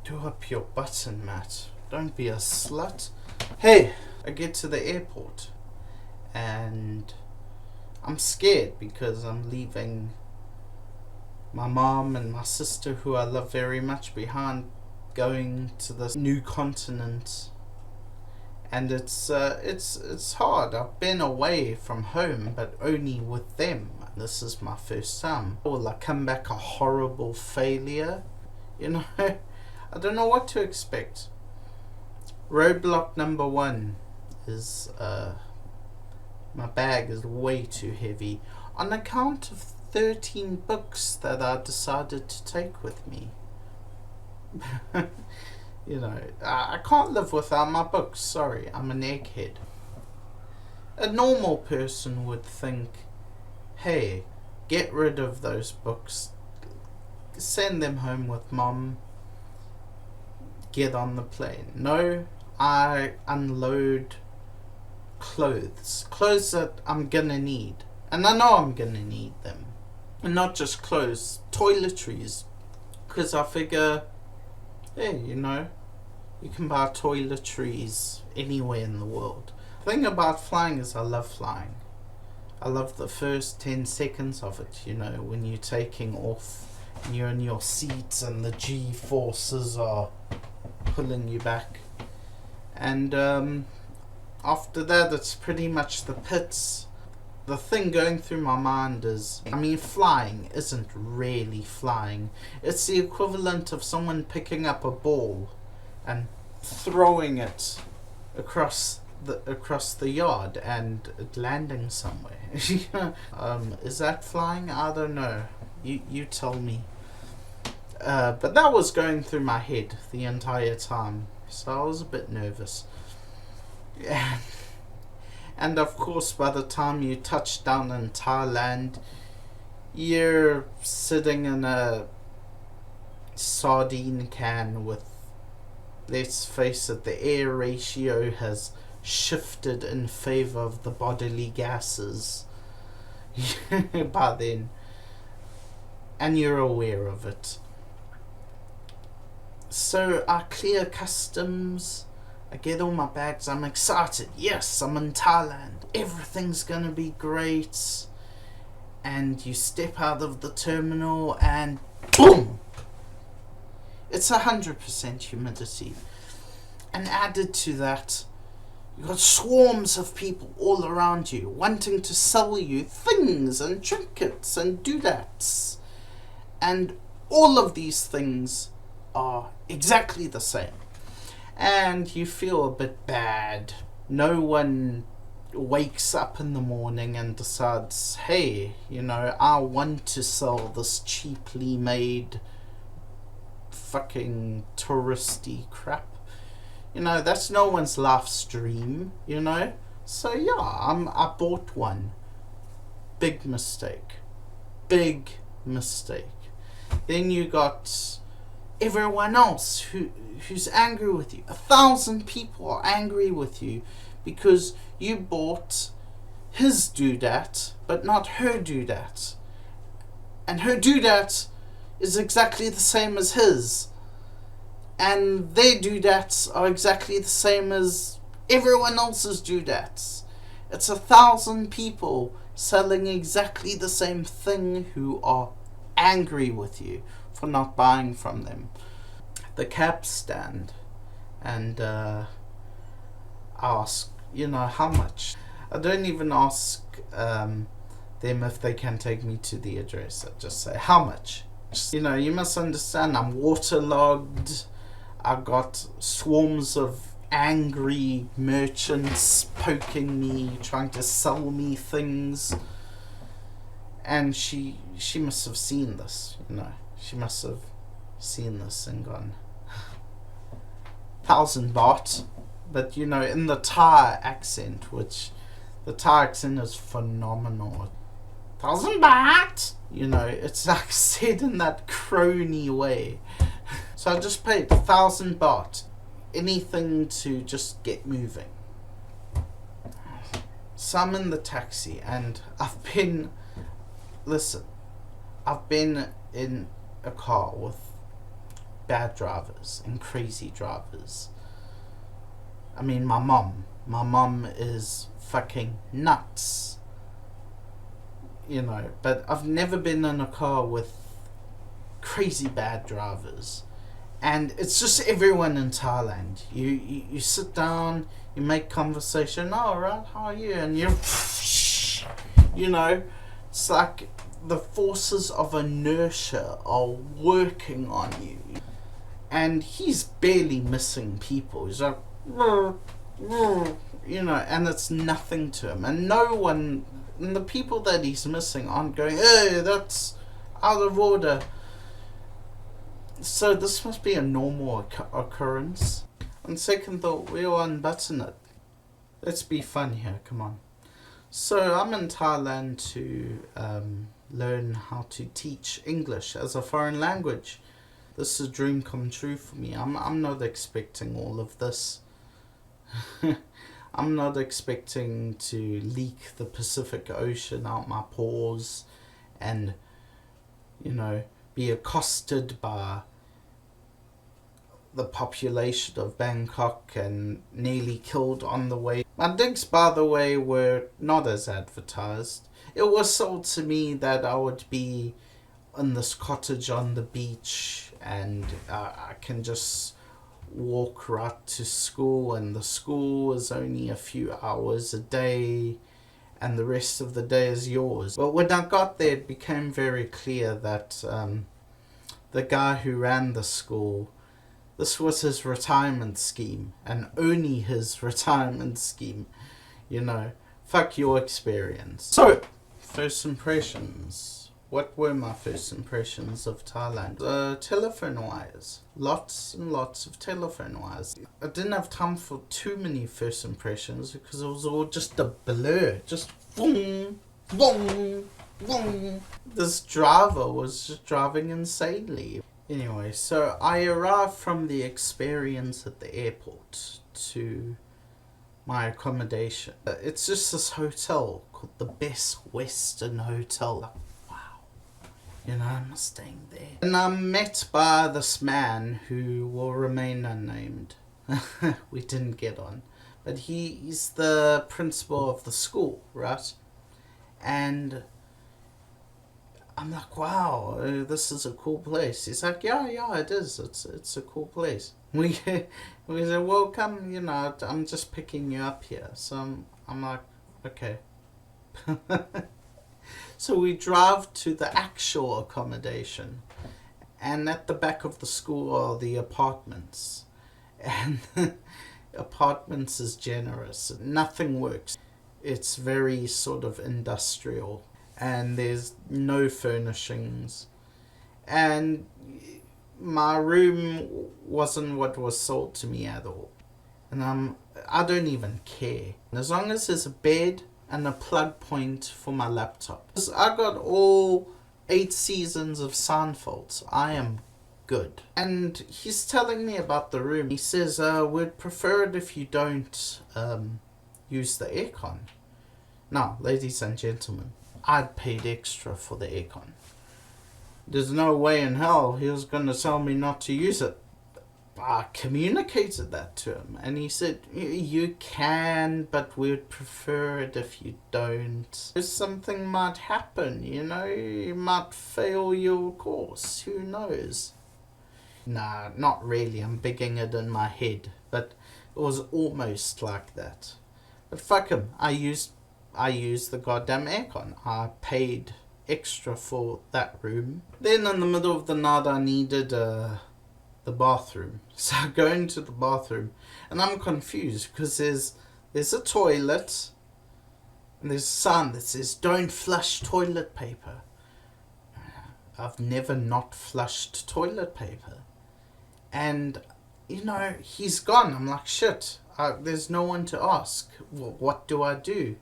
Do up your button, Matt. Don't be a slut. Hey, I get to the airport and I'm scared because I'm leaving my mom and my sister, who I love very much, behind, going to this new continent. And it's hard. I've been away from home, but only with them. This is my first time. Will I come back a horrible failure? You know, I don't know what to expect. Roadblock number 1 is my bag is way too heavy on account of 13 books that I decided to take with me. You know, I can't live without my books. Sorry, I'm an egghead. A normal person would think, hey, get rid of those books, send them home with mom, get on the plane. No, I unload clothes that I'm gonna need, and I know I'm gonna need them. And not just clothes, toiletries, because I figure, hey, you know, you can buy toiletries anywhere in the world. The thing about flying is I love flying. I love the first 10 seconds of it, you know, when you're taking off and you're in your seats and the G-forces are pulling you back. And after that, it's pretty much the pits. The thing going through my mind is, I mean, flying isn't really flying. It's the equivalent of someone picking up a ball and throwing it across the yard and it landing somewhere. Is that flying? I don't know. You tell me. But that was going through my head the entire time, so I was a bit nervous. Yeah. And of course, by the time you touch down in Thailand, you're sitting in a sardine can with, let's face it, the air ratio has shifted in favor of the bodily gases by then, and you're aware of it. So I clear customs, I get all my bags, I'm excited. Yes, I'm in Thailand. Everything's gonna be great. And you step out of the terminal and boom! It's 100% humidity. And added to that, you've got swarms of people all around you wanting to sell you things and trinkets and doodads. And all of these things are exactly the same. And you feel a bit bad. No one wakes up in the morning and decides, hey, you know, I want to sell this cheaply made fucking touristy crap. You know, that's no one's life stream, you know. So yeah, I bought one. Big mistake. Big mistake. Then you got everyone else who's angry with you. 1,000 people are angry with you because you bought his doodat but not her doodat, and her doodat is exactly the same as his, and their doodats are exactly the same as everyone else's doodats. It's 1,000 people selling exactly the same thing who are angry with you for not buying from them. The cab stand, and ask, you know, how much. I don't even ask them if they can take me to the address. I just say, how much? You know, you must understand, I'm waterlogged. I've got swarms of angry merchants poking me, trying to sell me things. And she must have seen this, you know. She must have seen this and gone, 1,000 baht. But, you know, in the Thai accent, which the Thai accent is phenomenal. 1,000 baht! You know, it's like said in that crony way. So I just paid 1,000 baht. Anything to just get moving. So I'm in the taxi and I've been in a car with bad drivers and crazy drivers. I mean, my mom is fucking nuts, you know, but I've never been in a car with crazy bad drivers. And it's just everyone in Thailand. You sit down, you make conversation. Oh, right, how are you? And you know, it's like the forces of inertia are working on you. And he's barely missing people. He's like, you know, and it's nothing to him. And no one, and the people that he's missing aren't going, hey, that's out of order. So this must be a normal occurrence. On second thought, we'll unbutton it. Let's be fun here, come on. So I'm in Thailand to learn how to teach English as a foreign language. This is a dream come true for me. I'm not expecting all of this. I'm not expecting to leak the Pacific Ocean out my pores and, you know, be accosted by the population of Bangkok and nearly killed on the way. My digs, by the way, were not as advertised. It was sold to me that I would be in this cottage on the beach and I can just walk right to school, and the school is only a few hours a day and the rest of the day is yours. But when I got there, it became very clear that the guy who ran the school, this was his retirement scheme, and only his retirement scheme, you know. Fuck your experience. So, first impressions. What were my first impressions of Thailand? Telephone wires. Lots and lots of telephone wires. I didn't have time for too many first impressions because it was all just a blur. Just boom, boom, boom. This driver was just driving insanely. Anyway, so I arrived from the experience at the airport to my accommodation. It's just this hotel called the Best Western Hotel. You know, I'm staying there. And I'm met by this man who will remain unnamed. We didn't get on. But he's the principal of the school, right? And I'm like, wow, this is a cool place. He's like, yeah, it is. It's a cool place. We said, well, come, you know, I'm just picking you up here. So I'm like, okay. So we drive to the actual accommodation, and at the back of the school are the apartments, and apartments is generous. Nothing works. It's very sort of industrial, and there's no furnishings, and my room wasn't what was sold to me at all, and I don't even care as long as there's a bed and a plug point for my laptop. I got all 8 seasons of Seinfeld, so I am good. And he's telling me about the room. He says, we'd prefer it if you don't use the aircon. Now, ladies and gentlemen, I'd paid extra for the aircon. There's no way in hell he was going to tell me not to use it. I communicated that to him, and he said, you can, but we'd prefer it if you don't. Something might happen, you know, you might fail your course, who knows? Nah, not really, I'm bigging it in my head, but it was almost like that. But fuck him, I used the goddamn aircon. I paid extra for that room. Then in the middle of the night I needed the bathroom. So I go into the bathroom and I'm confused because there's a toilet and there's a sign that says don't flush toilet paper. I've never not flushed toilet paper. And, you know, he's gone. I'm like, shit, there's no one to ask. Well, what do I do?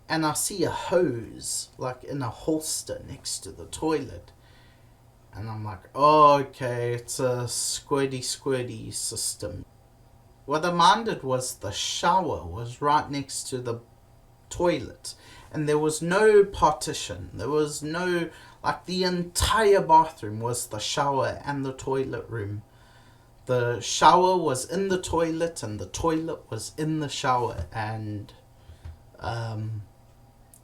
And I see a hose like in a holster next to the toilet. And I'm like, oh, okay, it's a squirty system. What I minded was the shower was right next to the toilet. And there was no partition. There was no, like the entire bathroom was the shower and the toilet room The shower was in the toilet, and the toilet was in the shower, and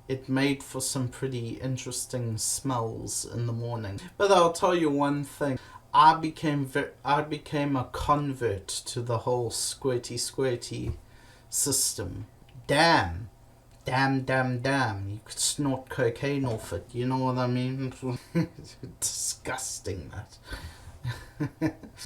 it made for some pretty interesting smells in the morning. But I'll tell you one thing: I became a convert to the whole squirty system. Damn. Damn. You could snort cocaine off it. You know what I mean? Disgusting, that.